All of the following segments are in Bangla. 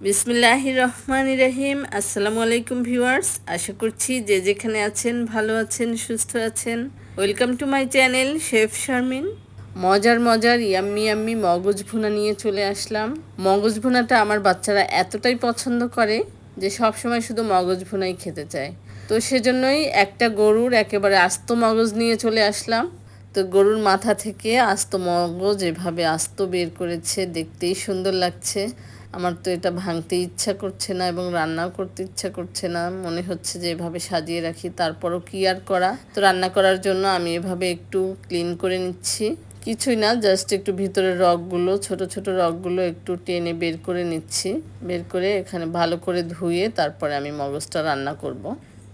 বিসমিল্লাহির রহমানির রহিম। আসসালামু আলাইকুম ভিউয়ার্স, আশা করছি যে যেখানে আছেন ভালো আছেন, সুস্থ আছেন। Welcome to my channel chef Sharmin. মজার মজার ইয়াম্মি ইয়াম্মি মগজ ভুনা নিয়ে চলে আসলাম। মগজ ভুনাটা আমার বাচ্চারা এতটাই পছন্দ করে যে সব সময় শুধু মগজ ভুনাই খেতে চায়। তো সেজন্যই একটা গরুর একেবারে আস্ত মগজ নিয়ে চলে আসলাম। তো গরুর মাথা থেকে আস্ত মগজ এভাবে আস্ত বের করেছে, দেখতেই সুন্দর লাগছে। আমার তো এটা ভাঙতে ইচ্ছা করছে না এবং রান্নাও করতে ইচ্ছা করছে না, মনে হচ্ছে যে এভাবে সাজিয়ে রাখি, তারপরও কি আর করা। তো রান্না করার জন্য আমি এভাবে একটু ক্লিন করে নিচ্ছি। কিছুই না, জাস্ট একটু ভিতরের রগগুলো, ছোট ছোট রগগুলো একটু টেনে বের করে নিচ্ছি। বের করে এখানে ভালো করে ধুয়ে তারপরে আমি মগজটা রান্না করব।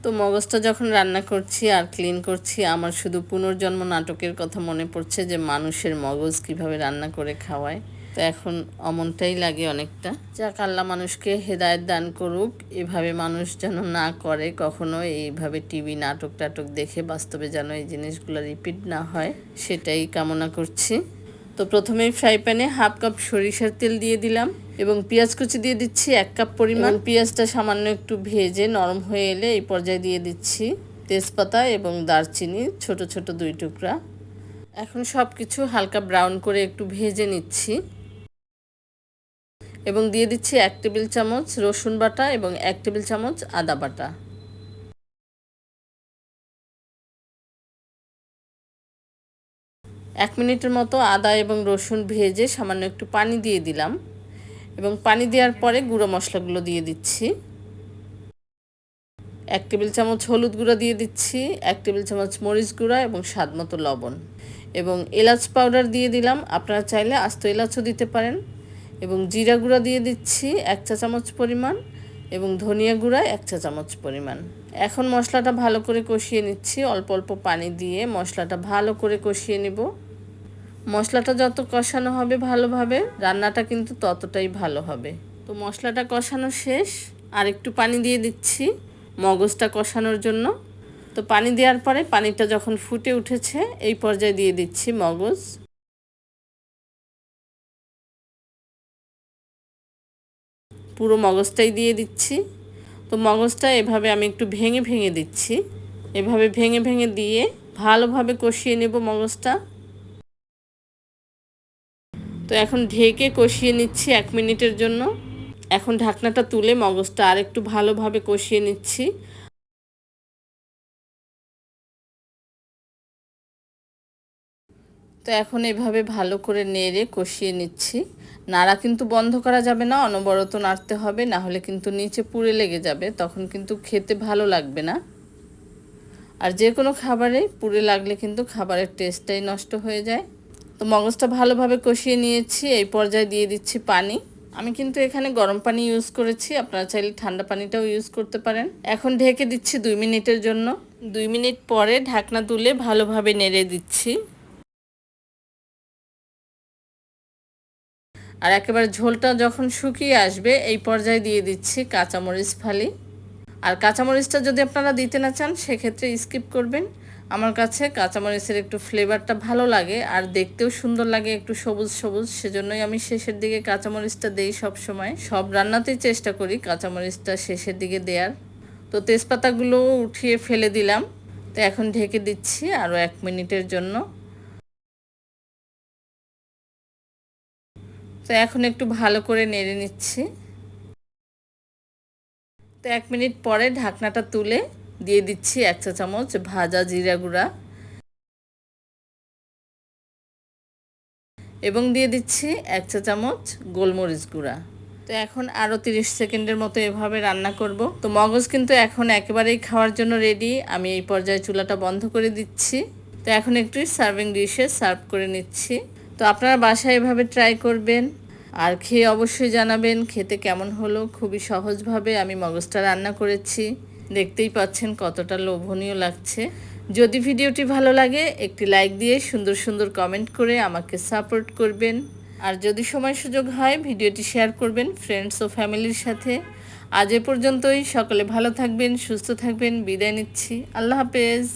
তো মগজটা যখন রান্না করছি আর ক্লিন করছি, আমার শুধু পুনর্জন্ম নাটকের কথা মনে পড়ছে যে মানুষের মগজ কিভাবে রান্না করে খাওয়ায়। তো এখন অমনটাই লাগে অনেকটা। যাক, আল্লাহ মানুষকে হেদায়েত দান করুক, এভাবে মানুষ যেন না করে কখনো। এইভাবে টিভি নাটক টাটক দেখে বাস্তবে যেন এই জিনিসগুলো রিপিট না হয়, সেটাই কামনা করছি। তো প্রথমেই ফ্রাই প্যানে হাফ কাপ সরিষার তেল দিয়ে দিলাম এবং পেঁয়াজ কুচি দিয়ে দিচ্ছি 1 কাপ পরিমাণ। পেঁয়াজটা সামান্য একটু ভেজে নরম হয়ে এলে এই পর্যায়ে দিয়ে দিচ্ছি তেজপাতা এবং দারচিনি ছোট ছোট 2 টুকরা। এখন সব কিছু হালকা ব্রাউন করে একটু ভেজে নিচ্ছি এবং দিয়ে দিচ্ছি 1 টেবিল চামচ রসুন বাটা এবং 1 টেবিল চামচ আদা বাটা। এক মিনিটের মতো আদা এবং রসুন ভেজে সামান্য একটু পানি দিয়ে দিলাম এবং পানি দেওয়ার পরে গুঁড়ো মশলাগুলো দিয়ে দিচ্ছি। 1 টেবিল চামচ হলুদ গুঁড়া দিয়ে দিচ্ছি, 1 টেবিল চামচ মরিচ গুঁড়া এবং স্বাদ মতো লবণ এবং এলাচ পাউডার দিয়ে দিলাম। আপনারা চাইলে আস্ত এলাচও দিতে পারেন। এবং জিরা গুঁড়া দিয়ে দিচ্ছি 1 চা চামচ পরিমাণ এবং ধনিয়া গুঁড়া 1 চা চামচ পরিমাণ। এখন মশলাটা ভালো করে কষিয়ে নিচ্ছি, অল্প অল্প পানি দিয়ে মশলাটা ভালো করে কষিয়ে নেব। মশলাটা যত কষানো হবে ভালোভাবে, রান্নাটা কিন্তু ততটাই ভালো হবে। তো মশলাটা কষানো শেষ, আর একটু পানি দিয়ে দিচ্ছি মগজটা কষানোর জন্য। তো পানি দেওয়ার পরে পানিটা যখন ফুটে উঠেছে এই পর্যায়ে দিয়ে দিচ্ছি মগজ। পুরো মগজটাই দিয়ে দিচ্ছি। তো মগজটা এভাবে আমি একটু ভেঙে ভেঙে দিচ্ছি, এভাবে ভেঙে ভেঙে দিয়ে ভালোভাবে কষিয়ে নেব মগজটা। তো এখন ঢেকে কষিয়ে নিচ্ছি 1 মিনিটের জন্য। এখন ঢাকনাটা তুলে মগজটা আর একটু ভালোভাবে কষিয়ে নিচ্ছি। তো এখন এভাবে ভালো করে নেড়ে কষিয়ে নিচ্ছি। নাড়া কিন্তু বন্ধ করা যাবে না, অনবরত নাড়তে হবে, না হলে কিন্তু নিচে পুড়ে লেগে যাবে, তখন কিন্তু খেতে ভালো লাগবে না। আর যে কোনো খাবারে পুড়ে লাগলে কিন্তু খাবারের টেস্টটাই নষ্ট হয়ে যায়। তো মগজটা ভালোভাবে কষিয়ে নিয়েছি, এই পর্যায়ে দিয়ে দিচ্ছি পানি। আমি কিন্তু এখানে গরম পানি ইউজ করেছি, আপনারা চাইলে ঠান্ডা পানিটাও ইউজ করতে পারেন। এখন ঢেকে দিচ্ছি 2 মিনিটের জন্য। 2 মিনিট পরে ঢাকনা তুলে ভালোভাবে নেড়ে দিচ্ছি। আর একেবারে ঝোলটা যখন শুকিয়ে আসবে এই পর্যায়ে দিয়ে দিচ্ছি কাঁচামরিচ ফালি। আর কাঁচামরিচটা যদি আপনারা দিতে না চান সেক্ষেত্রে স্কিপ করবেন। আমার কাছে কাঁচামরিচের একটু ফ্লেভারটা ভালো লাগে আর দেখতেও সুন্দর লাগে, একটু সবুজ সবুজ, সেজন্যই আমি শেষের দিকে কাঁচামরিচটা দেই সব সময়। সব রান্নাতেই চেষ্টা করি কাঁচামরিচটা শেষের দিকে দেওয়ার। তো তেজপাতাগুলো উঠিয়ে ফেলে দিলাম। তো এখন ঢেকে দিচ্ছি আরও 1 মিনিটের জন্য। তো এখন একটু ভালো করে নেড়ে নিচ্ছি। তো 1 মিনিট পরে ঢাকনাটা তুলে দিয়ে দিচ্ছি 1 চা চামচ ভাজা জিরা গুঁড়া এবং দিয়ে দিচ্ছি 1 চা চামচ গোলমরিচ গুঁড়া। তো এখন আরও 30 সেকেন্ডের মতো এভাবে রান্না করব। তো মগজ কিন্তু এখন একেবারেই খাওয়ার জন্য রেডি। আমি এই পর্যায়ে চুলাটা বন্ধ করে দিচ্ছি। তো এখন একটু সার্ভিং ডিশে সার্ভ করে নিচ্ছি। তো আপনারা বাসায় এভাবে ট্রাই করবেন আর খেয়ে অবশ্যই জানাবেন খেতে কেমন হলো। খুবই সহজভাবে আমি মগজটা রান্না করেছি, দেখতেই পাচ্ছেন কতটা লোভনীয় লাগছে। যদি ভিডিওটি ভালো লাগে একটি লাইক দিয়ে সুন্দর সুন্দর কমেন্ট করে আমাকে সাপোর্ট করবেন। আর যদি সময় সুযোগ হয় ভিডিওটি শেয়ার করবেন ফ্রেন্ডস ও ফ্যামিলির সাথে। আজ এ পর্যন্তই, সকলে ভালো থাকবেন, সুস্থ থাকবেন, বিদায় নিচ্ছি। আল্লাহ হাফেজ।